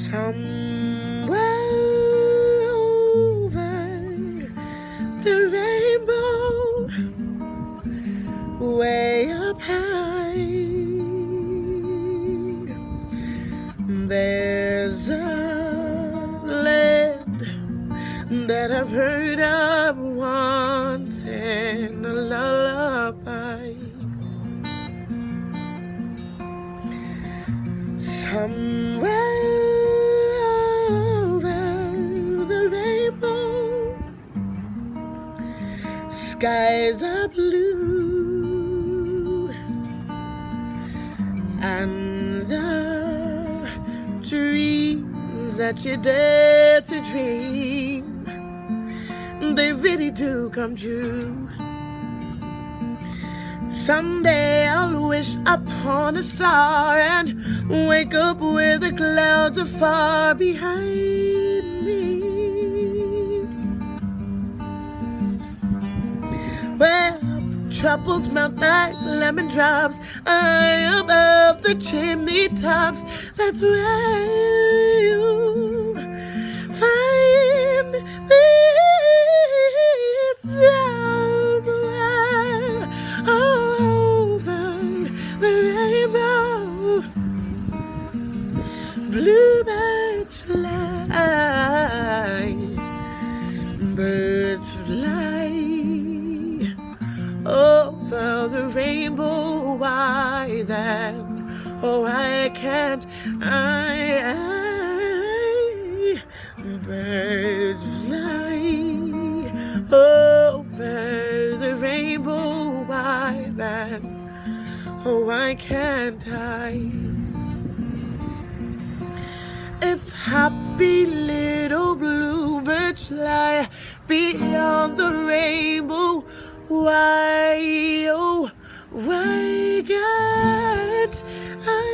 Somewhere over the rainbow, way up high, there's a land that I've heard of once in a lullaby. Somewhere skies are blue, and the dreams that you dare to dream, they really do come true. Someday I'll wish upon a star and wake up where the clouds are far behind me, where troubles melt like lemon drops high above the chimney tops. That's where you find me, somewhere over the rainbow. Bluebirds fly, birds fly over the rainbow. Why then? Oh, I can't. Birds fly over the rainbow. Why then? Oh, why can't I? If happy little bluebirds fly beyond the rainbow, why, oh, why can't I?